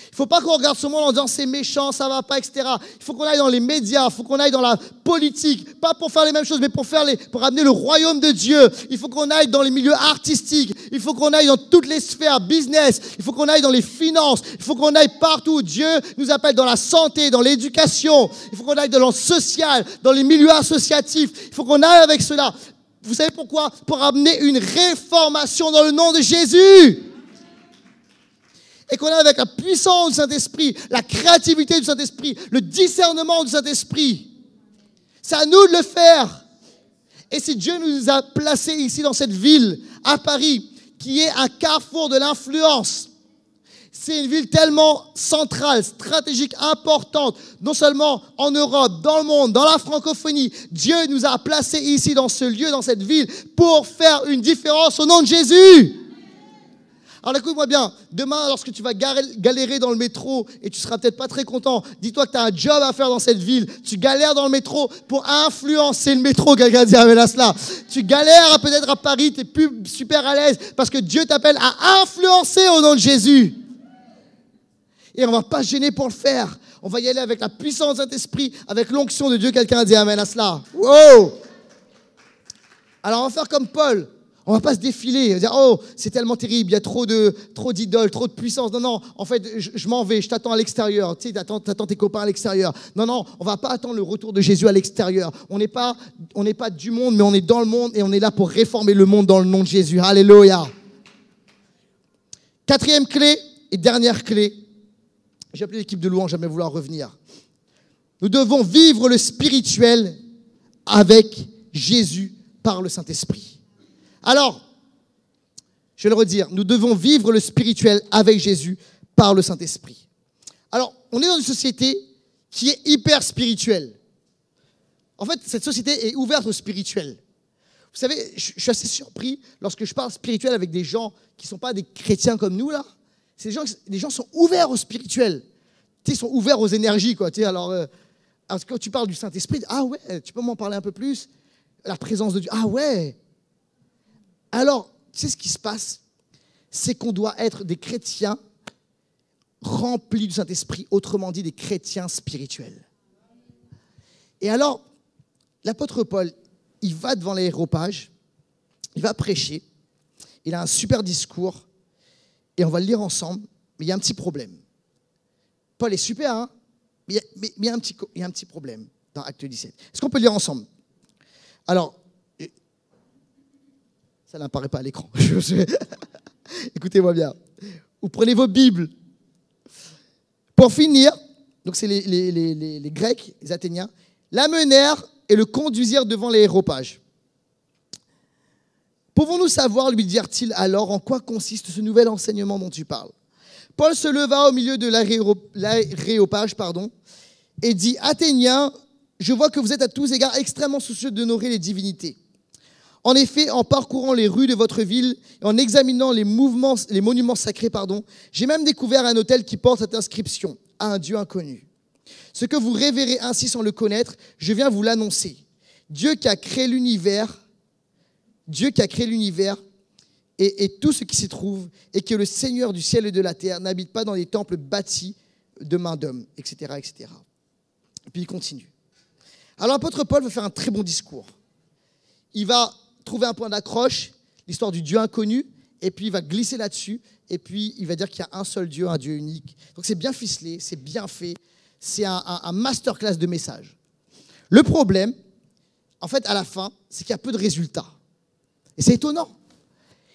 Il ne faut pas qu'on regarde ce monde en disant c'est méchant, ça ne va pas, etc. Il faut qu'on aille dans les médias, il faut qu'on aille dans la politique, pas pour faire les mêmes choses, mais pour amener le royaume de Dieu. Il faut qu'on aille dans les milieux artistiques, il faut qu'on aille dans toutes les sphères, business, il faut qu'on aille dans les finances, il faut qu'on aille partout où Dieu nous appelle, dans la santé, dans l'éducation, il faut qu'on aille dans le social, dans les milieux associatifs, il faut qu'on aille avec cela. Vous savez pourquoi? Pour amener une réformation dans le nom de Jésus. Et qu'on a avec la puissance du Saint-Esprit, la créativité du Saint-Esprit, le discernement du Saint-Esprit. C'est à nous de le faire. Et si Dieu nous a placés ici dans cette ville, à Paris, qui est un carrefour de l'influence, c'est une ville tellement centrale, stratégique, importante, non seulement en Europe, dans le monde, dans la francophonie. Dieu nous a placés ici dans ce lieu, dans cette ville, pour faire une différence au nom de Jésus. Alors écoute-moi bien, demain lorsque tu vas galérer dans le métro et tu seras peut-être pas très content, dis-toi que tu as un job à faire dans cette ville. Tu galères dans le métro pour influencer le métro, quelqu'un dit amen à cela. Tu galères peut-être à Paris, tu n'es plus super à l'aise parce que Dieu t'appelle à influencer au nom de Jésus. Et on ne va pas se gêner pour le faire. On va y aller avec la puissance de Saint-Esprit, avec l'onction de Dieu, quelqu'un dit amen à cela. Wow! Alors on va faire comme Paul. On ne va pas se défiler, dire « Oh, c'est tellement terrible, il y a trop d'idoles, trop de puissance. » Non, non, en fait, je m'en vais, je t'attends à l'extérieur. Tu sais, t'attends tes copains à l'extérieur. Non, non, on ne va pas attendre le retour de Jésus à l'extérieur. On n'est pas du monde, mais on est dans le monde et on est là pour réformer le monde dans le nom de Jésus. Alléluia. Quatrième clé et dernière clé. J'ai appelé l'équipe de louange, jamais vouloir revenir. Nous devons vivre le spirituel avec Jésus par le Saint-Esprit. Alors, je vais le redire, nous devons vivre le spirituel avec Jésus par le Saint-Esprit. Alors, on est dans une société qui est hyper spirituelle. En fait, cette société est ouverte au spirituel. Vous savez, je suis assez surpris lorsque je parle spirituel avec des gens qui ne sont pas des chrétiens comme nous, là. Les gens sont ouverts au spirituel. Ils sont ouverts aux énergies, quoi. Alors, quand tu parles du Saint-Esprit, ah ouais, tu peux m'en parler un peu plus? La présence de Dieu, ah ouais. Alors, tu sais ce qui se passe? C'est qu'on doit être des chrétiens remplis du Saint-Esprit, autrement dit des chrétiens spirituels. Et alors, l'apôtre Paul, il va devant l'aréopage, il va prêcher, il a un super discours, et on va le lire ensemble, mais il y a un petit problème. Paul est super, hein? Mais il y a un petit problème dans Acte 17. Est-ce qu'on peut le lire ensemble? Alors, ça n'apparaît pas à l'écran. Écoutez-moi bien. Vous prenez vos Bibles. Pour finir, donc c'est les Grecs, les Athéniens, l'amenèrent et le conduisirent devant l'aréopage. Pouvons-nous savoir, lui dirent-ils alors, en quoi consiste ce nouvel enseignement dont tu parles? Paul se leva au milieu de l'aréopage, et dit, Athéniens, je vois que vous êtes à tous égards extrêmement soucieux d'honorer les divinités. En effet, en parcourant les rues de votre ville et en examinant les monuments sacrés, j'ai même découvert un autel qui porte cette inscription, à un Dieu inconnu. Ce que vous révérez ainsi sans le connaître, je viens vous l'annoncer. Dieu qui a créé l'univers et tout ce qui s'y trouve, et que le Seigneur du ciel et de la terre n'habite pas dans des temples bâtis de mains d'hommes, etc., etc. Et puis il continue. Alors l'apôtre Paul va faire un très bon discours. Il va trouver un point d'accroche, l'histoire du Dieu inconnu, et puis il va glisser là-dessus, et puis il va dire qu'il y a un seul Dieu, un Dieu unique. Donc c'est bien ficelé, c'est bien fait, c'est un masterclass de message. Le problème, en fait, à la fin, c'est qu'il y a peu de résultats. Et c'est étonnant.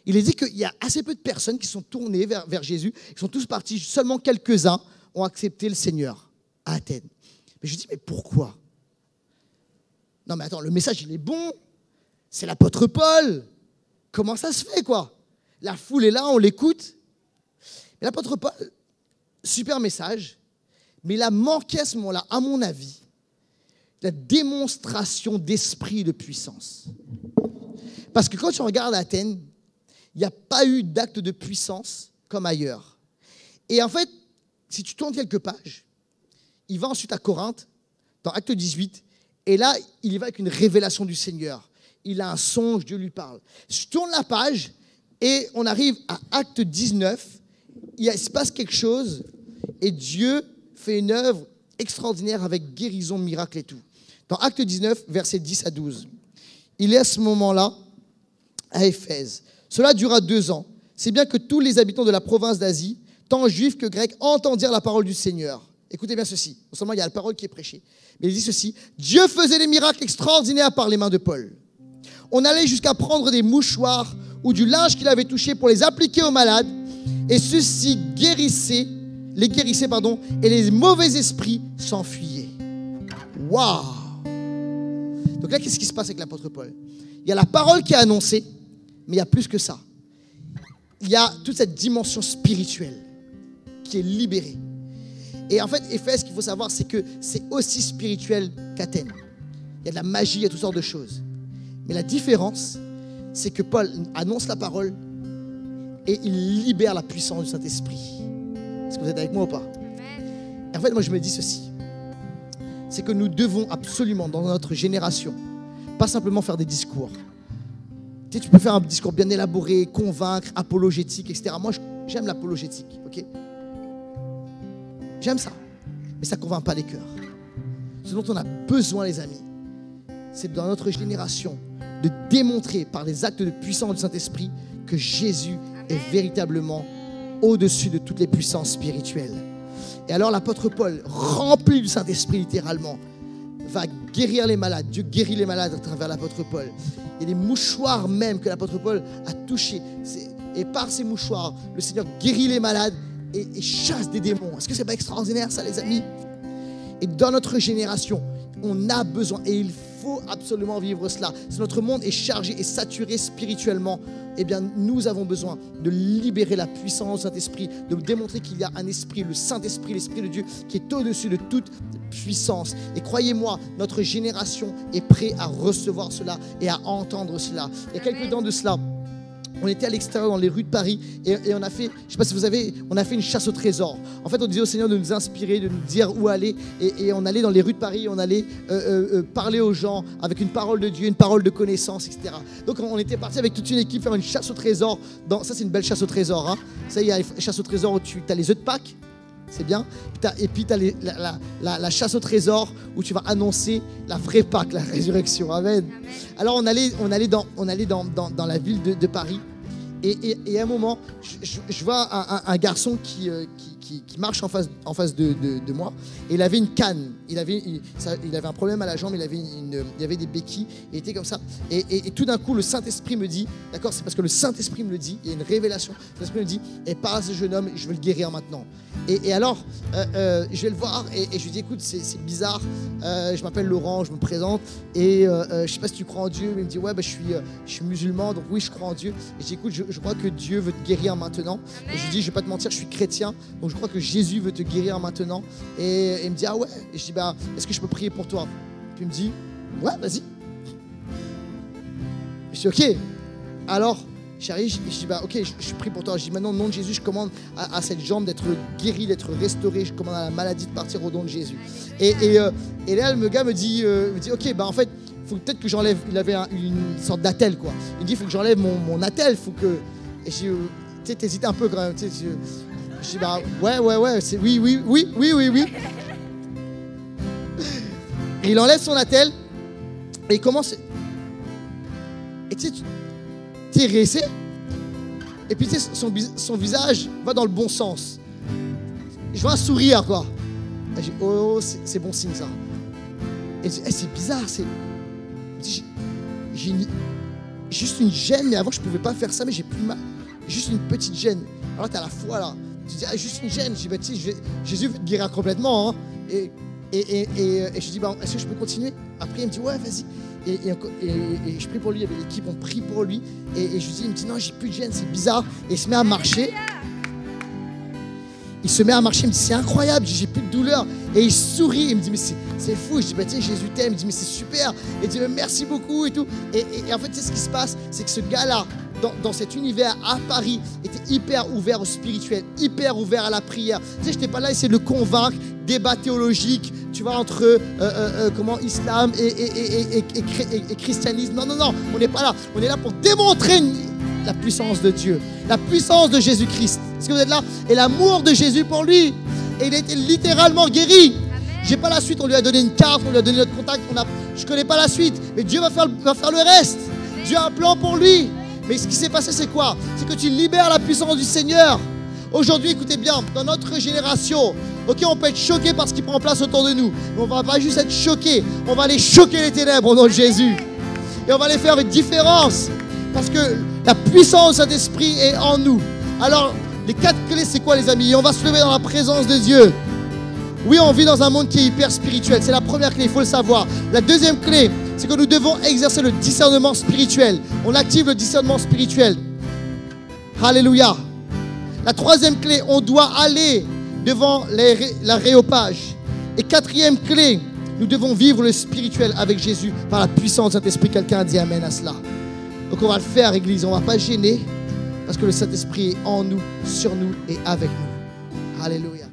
Il est dit qu'il y a assez peu de personnes qui sont tournées vers Jésus, ils sont tous partis, seulement quelques-uns ont accepté le Seigneur à Athènes. Mais je dis, mais pourquoi? Non mais attends, le message il est bon, c'est l'apôtre Paul. Comment ça se fait, quoi? La foule est là, on l'écoute. Et l'apôtre Paul, super message, mais il a manqué à ce moment-là, à mon avis, la démonstration d'esprit et de puissance. Parce que quand tu regardes Athènes, il n'y a pas eu d'acte de puissance comme ailleurs. Et en fait, si tu tournes quelques pages, il va ensuite à Corinthe, dans Acte 18, et là, il y va avec une révélation du Seigneur. Il a un songe, Dieu lui parle. Je tourne la page et on arrive à Acte 19. Il se passe quelque chose et Dieu fait une œuvre extraordinaire avec guérison, miracle et tout. Dans Acte 19, versets 10 à 12. Il est à ce moment-là à Éphèse. Cela dura 2 ans. C'est bien que tous les habitants de la province d'Asie, tant juifs que grecs, entendirent la parole du Seigneur. Écoutez bien ceci. Non seulement il y a la parole qui est prêchée, mais il dit ceci. Dieu faisait des miracles extraordinaires par les mains de Paul. On allait jusqu'à prendre des mouchoirs ou du linge qu'il avait touché pour les appliquer aux malades, et ceux-ci les guérissaient, et les mauvais esprits s'enfuyaient. Waouh! Donc là, qu'est-ce qui se passe avec l'apôtre Paul? Il y a la parole qui est annoncée, mais il y a plus que ça. Il y a toute cette dimension spirituelle qui est libérée. Et en fait, Éphèse, ce qu'il faut savoir, c'est que c'est aussi spirituel qu'Athènes. Il y a de la magie, il y a toutes sortes de choses. Mais la différence, c'est que Paul annonce la parole et il libère la puissance du Saint-Esprit. Est-ce que vous êtes avec moi ou pas? Et en fait, moi, je me dis ceci. C'est que nous devons absolument, dans notre génération, pas simplement faire des discours. Tu sais, tu peux faire un discours bien élaboré, convaincre, apologétique, etc. Moi, j'aime l'apologétique, ok? J'aime ça, mais ça ne convainc pas les cœurs. Ce dont on a besoin, les amis, c'est dans notre génération de démontrer par les actes de puissance du Saint-Esprit que Jésus est véritablement au-dessus de toutes les puissances spirituelles. Et alors l'apôtre Paul, rempli du Saint-Esprit littéralement, va guérir les malades. Dieu guérit les malades à travers l'apôtre Paul. Il y a des mouchoirs même que l'apôtre Paul a touchés. Et par ces mouchoirs, le Seigneur guérit les malades et chasse des démons. Est-ce que ce n'est pas extraordinaire ça, les amis? Et dans notre génération, on a besoin, et il faut absolument vivre cela. Si notre monde est chargé et saturé spirituellement, eh bien, nous avons besoin de libérer la puissance du Saint-Esprit, de démontrer qu'il y a un esprit, le Saint-Esprit, l'Esprit de Dieu, qui est au-dessus de toute puissance. Et croyez-moi, notre génération est prête à recevoir cela et à entendre cela. Il y a quelques temps de cela, on était à l'extérieur dans les rues de Paris et on a fait, je ne sais pas si vous avez, on a fait une chasse au trésor. En fait, on disait au Seigneur de nous inspirer, de nous dire où aller et on allait dans les rues de Paris, on allait parler aux gens avec une parole de Dieu, une parole de connaissance, etc. Donc on était parti avec toute une équipe faire une chasse au trésor. Ça, c'est une belle chasse au trésor. Hein. Ça, il y a une chasse au trésor où tu as les œufs de Pâques. C'est bien. Et puis tu as la chasse au trésor où tu vas annoncer la vraie Pâque, la résurrection. Amen. Alors on allait dans la ville de Paris. Et à un moment, je vois un garçon qui marche en face de moi. Et il avait une canne. Il avait un problème à la jambe. Il avait des béquilles. Il était comme ça. Et tout d'un coup, le Saint-Esprit me dit, d'accord, c'est parce que le Saint-Esprit me le dit. Il y a une révélation. Le Saint-Esprit me dit, et parle à ce jeune homme, je veux le guérir maintenant. Et alors, je vais le voir et je lui dis, écoute, c'est bizarre. Je m'appelle Laurent, je me présente. Et je ne sais pas si tu crois en Dieu. Mais il me dit, ouais, je suis musulman, donc oui, je crois en Dieu. Et je dis, écoute, je crois que Dieu veut te guérir maintenant. Et je lui dis, je ne vais pas te mentir, je suis chrétien. Donc je crois que Jésus veut te guérir maintenant. Et il me dit, ah ouais. Et je dis, est-ce que je peux prier pour toi? Puis il me dit, ouais, vas-y. Je dis, ok. Alors, j'arrive, je dis, ok, je prie pour toi. Je dis, maintenant, au nom de Jésus, je commande à cette jambe d'être guérie, d'être restaurée. Je commande à la maladie de partir au nom de Jésus. Et là, le gars me dit, ok, en fait, il faut peut-être que j'enlève. Il avait une sorte d'attelle, quoi. Il me dit, il faut que j'enlève mon attelle. Faut que. Et je dis, t'hésites un peu quand même. Je dis, ouais, c'est oui. Et il enlève son attelle et il commence. Et tu sais, tu es resté. Et puis tu sais, son visage va dans le bon sens. Je vois un sourire, quoi. Et je dis, oh, c'est bon signe ça. Et je dis, c'est bizarre, j'ai juste une gêne, mais avant je pouvais pas faire ça, mais j'ai plus mal. Juste une petite gêne. Alors tu as la foi là. Tu dis, juste une gêne. Je dis, tu sais, Jésus veut te guérir complètement. Hein. Et je dis, est-ce que je peux continuer? Après, il me dit, ouais, vas-y. Et je prie pour lui, il y avait l'équipe, on prie pour lui. Et je lui dis, il me dit, non, j'ai plus de gêne, c'est bizarre. Et il se met à marcher. Il se met à marcher, il me dit, c'est incroyable, j'ai plus de douleur. Et il sourit, il me dit, mais c'est fou. Je dis, tu sais, Jésus t'aime. Il me dit, mais c'est super. Et il dit, merci beaucoup et tout. Et en fait, tu sais, ce qui se passe, c'est que ce gars-là, dans cet univers à Paris, était hyper ouvert au spirituel, hyper ouvert à la prière. Tu sais, je n'étais pas là à essayer de le convaincre, débat théologique, tu vois, entre islam et christianisme. Non, on n'est pas là. On est là pour démontrer la puissance de Dieu, la puissance de Jésus-Christ. Est-ce que vous êtes là? Et l'amour de Jésus pour lui. Et il a été littéralement guéri. J'ai pas la suite, on lui a donné une carte, on lui a donné notre contact, je connais pas la suite, mais Dieu va faire le reste. Dieu a un plan pour lui. Mais ce qui s'est passé, c'est quoi? C'est que tu libères la puissance du Seigneur. Aujourd'hui, écoutez bien, dans notre génération, ok, on peut être choqué par ce qui prend place autour de nous, mais on va pas juste être choqué, on va aller choquer les ténèbres au nom de Jésus. Et on va les faire une différence, parce que la puissance de Saint-Esprit est en nous. Alors, les 4 clés, c'est quoi, les amis? On va se lever dans la présence de Dieu. Oui, on vit dans un monde qui est hyper spirituel. C'est la première clé, il faut le savoir. La deuxième clé, c'est que nous devons exercer le discernement spirituel. On active le discernement spirituel. Alléluia. La troisième clé, on doit aller devant l'aréopage. Et quatrième clé, nous devons vivre le spirituel avec Jésus par la puissance du Saint-Esprit. Quelqu'un a dit amen à cela. Donc on va le faire, Église. On ne va pas gêner parce que le Saint-Esprit est en nous, sur nous et avec nous. Alléluia.